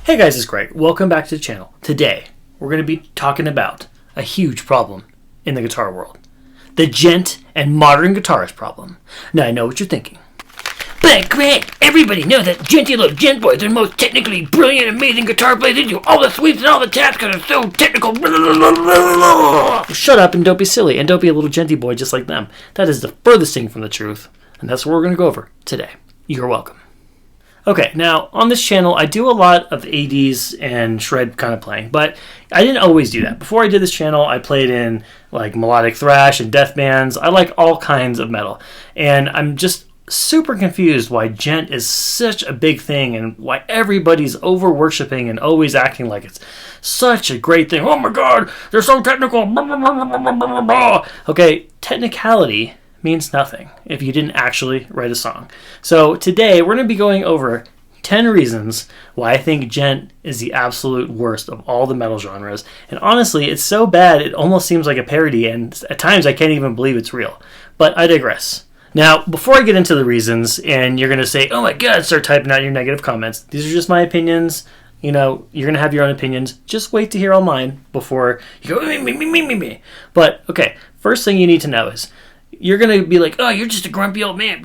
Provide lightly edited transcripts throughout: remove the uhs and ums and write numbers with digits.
Hey guys, it's Greg. Welcome back to the channel. Today, we're going to be talking about a huge problem in the guitar world. The gent and modern guitarist problem. Now I know what you're thinking. But Greg, everybody knows that genty little gent boys are the most technically brilliant, amazing guitar players. They do all the sweeps and all the taps because they're so technical. Shut up and don't be silly, and don't be a little genty boy just like them. That is the furthest thing from the truth, and that's what we're going to go over today. You're welcome. Okay, now on this channel, I do a lot of 80s and shred kind of playing, but I didn't always do that. Before I did this channel, I played in like melodic thrash and death bands. I like all kinds of metal, and I'm just super confused why gent is such a big thing and why everybody's over worshipping and always acting like it's such a great thing. Oh my god, they're so technical. Okay, technicality means nothing if you didn't actually write a song. So today we're going to be going over 10 reasons why I think gent is the absolute worst of all the metal genres. And honestly, it's so bad it almost seems like a parody, and at times I can't even believe it's real. But I digress. Now, before I get into the reasons, and you're going to say, oh my god, start typing out your negative comments. These are just my opinions. You know, you're going to have your own opinions. Just wait to hear all mine before you go, me. But, okay, first thing you need to know is, you're going to be like, oh, you're just a grumpy old man.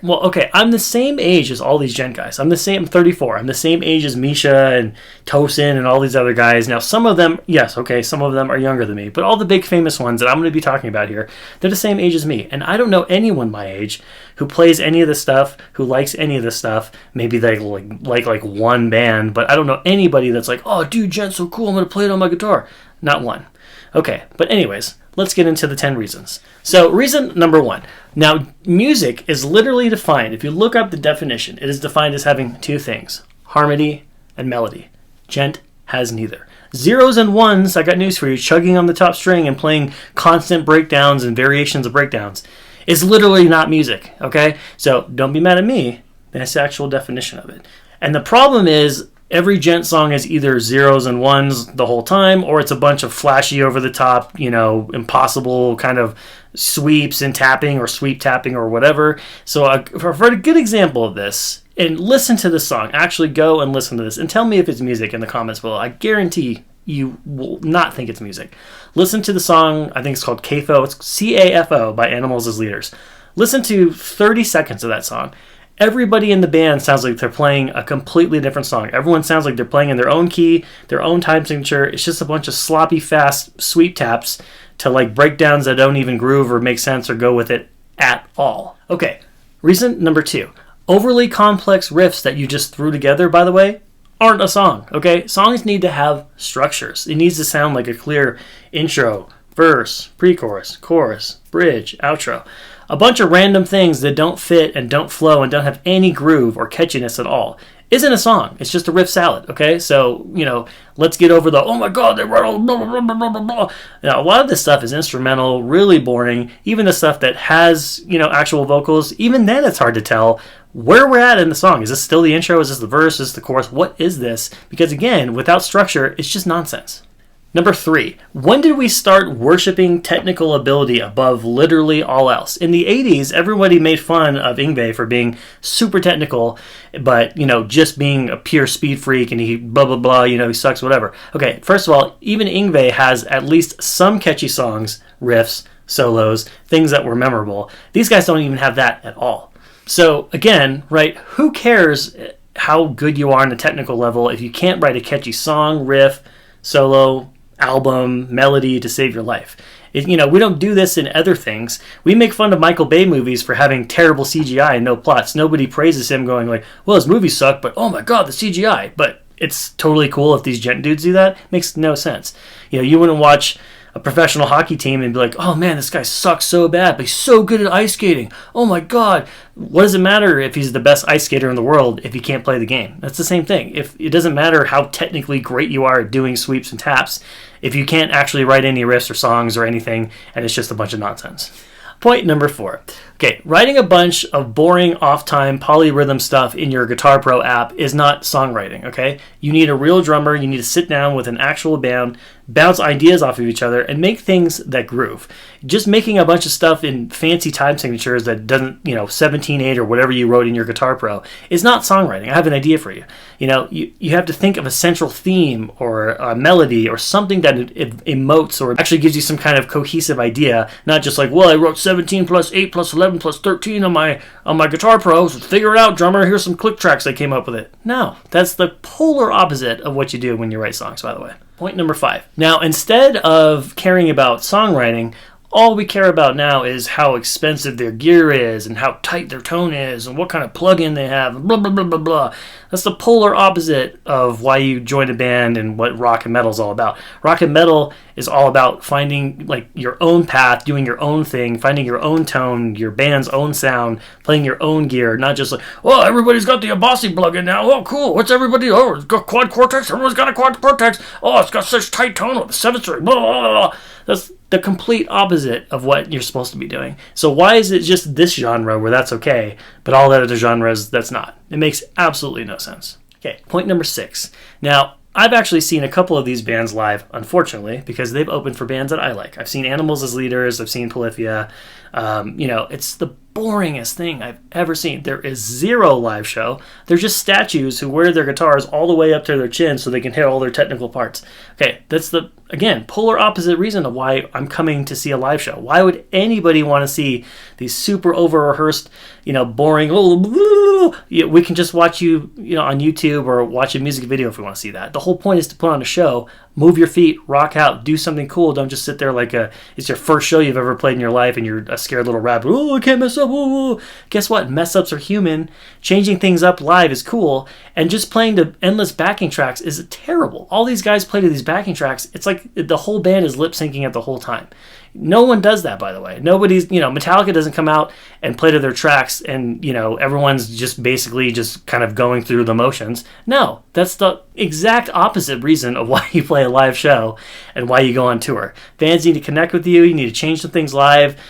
Well, okay, I'm the same age as all these gent guys. I'm 34. I'm the same age as Misha and Tosin and all these other guys. Now, some of them, yes, okay, some of them are younger than me. But all the big famous ones that I'm going to be talking about here, they're the same age as me. And I don't know anyone my age who plays any of this stuff, who likes any of this stuff. Maybe they like one band, but I don't know anybody that's like, oh, dude, gent's so cool, I'm going to play it on my guitar. Not one. Okay, but anyways, let's get into the 10 reasons. So reason number 1. Now, music is literally defined. If you look up the definition, it is defined as having two things, harmony and melody. Gent has neither. Zeros and ones, I got news for you, chugging on the top string and playing constant breakdowns and variations of breakdowns is literally not music, okay? So don't be mad at me. That's the actual definition of it. And the problem is, every gent song is either zeros and ones the whole time, or it's a bunch of flashy, over-the-top, impossible kind of sweeps and tapping or sweep tapping or whatever. So for a good example of this, and listen to this song, actually go and listen to this, and tell me if it's music in the comments below. I guarantee you will not think it's music. Listen to the song, I think it's called CAFO. It's C-A-F-O by Animals as Leaders. Listen to 30 seconds of that song. Everybody in the band sounds like they're playing a completely different song. Everyone sounds like they're playing in their own key, their own time signature. It's just a bunch of sloppy, fast sweep taps to like breakdowns that don't even groove or make sense or go with it at all. Okay, reason number 2. Overly complex riffs that you just threw together, by the way, aren't a song, okay? Songs need to have structures. It needs to sound like a clear intro, verse, pre-chorus, chorus, bridge, outro. A bunch of random things that don't fit and don't flow and don't have any groove or catchiness at all isn't a song. It's just a riff salad, okay? So, let's get over the, oh my god, they wrote all blah, blah, blah, blah, blah, blah. Now, a lot of this stuff is instrumental, really boring. Even the stuff that has, actual vocals, even then it's hard to tell where we're at in the song. Is this still the intro? Is this the verse? Is this the chorus? What is this? Because again, without structure, it's just nonsense. Number 3, when did we start worshiping technical ability above literally all else? In the 80s, everybody made fun of Yngwie for being super technical, but, just being a pure speed freak and he blah, blah, blah, he sucks, whatever. Okay, first of all, even Yngwie has at least some catchy songs, riffs, solos, things that were memorable. These guys don't even have that at all. So, again, right, who cares how good you are on a technical level if you can't write a catchy song, riff, solo, album, melody to save your life? We don't do this in other things. We make fun of Michael Bay movies for having terrible CGI and no plots. Nobody praises him going like, well, his movies suck, but oh my god, the CGI. But it's totally cool if these gent dudes do that. Makes no sense. You wouldn't watch a professional hockey team and be like, oh man, this guy sucks so bad, but he's so good at ice skating. Oh my god. What does it matter if he's the best ice skater in the world if he can't play the game? That's the same thing. If it doesn't matter how technically great you are at doing sweeps and taps, if you can't actually write any riffs or songs or anything, and it's just a bunch of nonsense. Point number 4. Okay, writing a bunch of boring off-time polyrhythm stuff in your Guitar Pro app is not songwriting, okay? You need a real drummer. You need to sit down with an actual band, bounce ideas off of each other, and make things that groove. Just making a bunch of stuff in fancy time signatures that doesn't, 17/8 or whatever you wrote in your Guitar Pro is not songwriting. I have an idea for you. You have to think of a central theme or a melody or something that it emotes or actually gives you some kind of cohesive idea, not just like, well, I wrote 17 plus 8 plus 11 plus 13 on my Guitar Pro, so figure it out, drummer, here's some click tracks I came up with it. No, that's the polar opposite of what you do when you write songs, by the way. Point number 5. Now, instead of caring about songwriting, all we care about now is how expensive their gear is and how tight their tone is and what kind of plug-in they have and blah, blah, blah, blah, blah. That's the polar opposite of why you join a band and what rock and metal is all about. Rock and metal is all about finding like your own path, doing your own thing, finding your own tone, your band's own sound, playing your own gear, not just like, oh, everybody's got the Abasi plug-in now. Oh, cool. What's everybody? Oh, it's got quad cortex. Everyone's got a quad cortex. Oh, it's got such tight tone with the 7th string. Blah, blah, blah, blah. That's the complete opposite of what you're supposed to be doing. So why is it just this genre where that's okay, but all the other genres that's not? It makes absolutely no sense. Okay, point number 6. Now, I've actually seen a couple of these bands live, unfortunately, because they've opened for bands that I like. I've seen Animals as Leaders. I've seen Polyphia. It's the boringest thing I've ever seen. There is zero live show. They're just statues who wear their guitars all the way up to their chin so they can hit all their technical parts. Okay, that's the, again, polar opposite reason of why I'm coming to see a live show. Why would anybody want to see these super over-rehearsed, boring, we can just watch you, on YouTube or watch a music video if we want to see that. The whole point is to put on a show, move your feet, rock out, do something cool. Don't just sit there like it's your first show you've ever played in your life and you're a scared little rabbit. Oh, I can't mess up. Oh. Guess what? Mess ups are human. Changing things up live is cool. And just playing the endless backing tracks is terrible. All these guys play to these backing tracks. It's like the whole band is lip syncing it the whole time. No one does that, by the way. Nobody's, Metallica doesn't come out and play to their tracks and, everyone's just basically just kind of going through the motions. No, that's the exact opposite reason of why you play a live show and why you go on tour. Fans need to connect with you. You need to change some things live,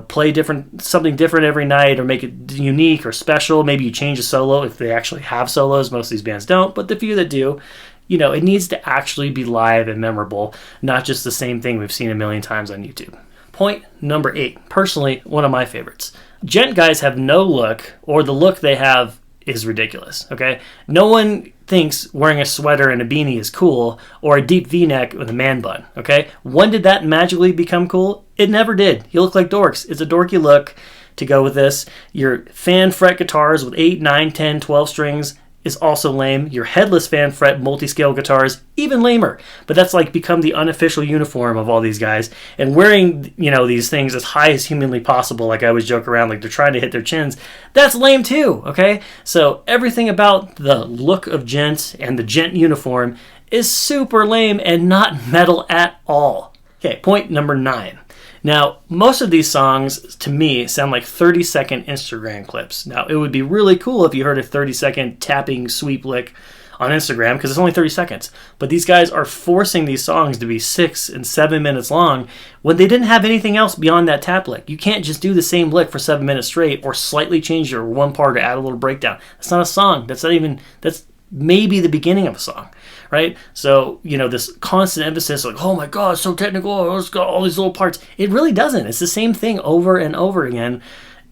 play something different every night or make it unique or special. Maybe you change a solo if they actually have solos. Most of these bands don't, but the few that do, it needs to actually be live and memorable, not just the same thing we've seen a million times on YouTube. Point number 8. Personally, one of my favorites. Gent guys have no look, or the look they have is ridiculous, okay? No one thinks wearing a sweater and a beanie is cool, or a deep V-neck with a man bun, okay? When did that magically become cool? It never did. You look like dorks. It's a dorky look to go with this. Your fan fret guitars with 8, 9, 10, 12 strings is also lame. Your headless fan fret multi-scale guitars, even lamer. But that's like become the unofficial uniform of all these guys. And wearing, these things as high as humanly possible, like I always joke around, like they're trying to hit their chins, that's lame too, okay? So everything about the look of Gent and the Gent uniform is super lame and not metal at all. Okay, point number 9. Now, most of these songs, to me, sound like 30-second Instagram clips. Now, it would be really cool if you heard a 30-second tapping sweep lick on Instagram, because it's only 30 seconds. But these guys are forcing these songs to be 6 and 7 minutes long when they didn't have anything else beyond that tap lick. You can't just do the same lick for 7 minutes straight or slightly change your one part or add a little breakdown. That's not a song. That's maybe the beginning of a song, right? So, this constant emphasis like, oh my God, it's so technical, oh, it's got all these little parts. It really doesn't. It's the same thing over and over again.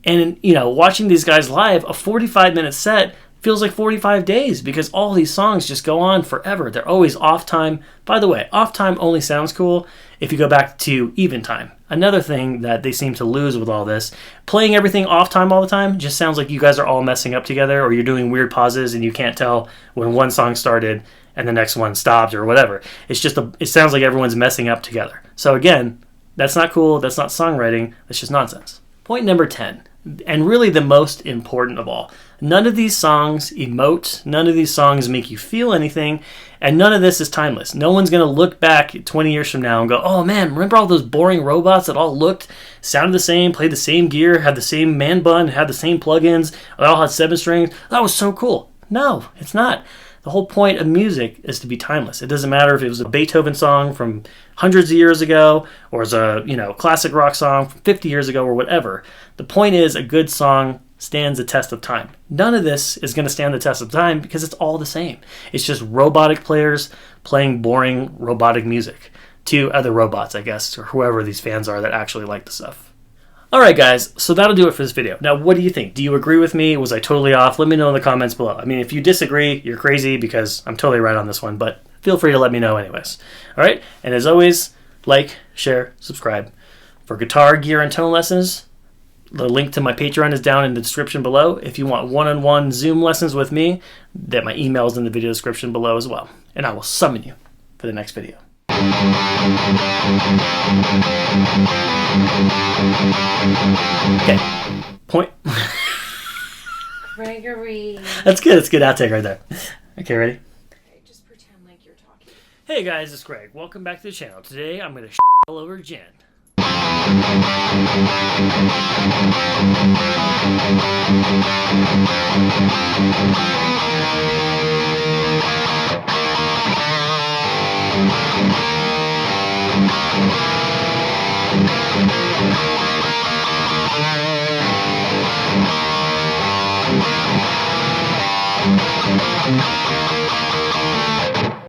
And, watching these guys live, a 45-minute set feels like 45 days because all these songs just go on forever. They're always off time. By the way, off time only sounds cool if you go back to even time. Another thing that they seem to lose with all this, playing everything off time all the time just sounds like you guys are all messing up together, or you're doing weird pauses and you can't tell when one song started and the next one stopped or whatever. It sounds like everyone's messing up together. So again, that's not cool. That's not songwriting. That's just nonsense. Point number 10, and really the most important of all. None of these songs emote. None of these songs make you feel anything. And none of this is timeless. No one's going to look back 20 years from now and go, oh man, remember all those boring robots that all sounded the same, played the same gear, had the same man bun, had the same plugins, they all had 7 strings. That was so cool. No, it's not. The whole point of music is to be timeless. It doesn't matter if it was a Beethoven song from hundreds of years ago or it's a classic rock song from 50 years ago or whatever. The point is a good song stands the test of time. None of this is going to stand the test of time because it's all the same. It's just robotic players playing boring robotic music. to other robots, I guess, or whoever these fans are that actually like the stuff. Alright guys, so that'll do it for this video. Now what do you think? Do you agree with me? Was I totally off? Let me know in the comments below. I mean, if you disagree, you're crazy because I'm totally right on this one, but feel free to let me know anyways. Alright, and as always, like, share, subscribe. For guitar, gear, and tone lessons, the link to my Patreon is down in the description below. If you want one-on-one Zoom lessons with me, that my email is in the video description below as well. And I will summon you for the next video. Okay. Point. Gregory. That's good. That's a good outtake right there. Okay, ready? Okay, just pretend like you're talking. Hey guys, it's Greg. Welcome back to the channel. Today I'm going to all over Jen.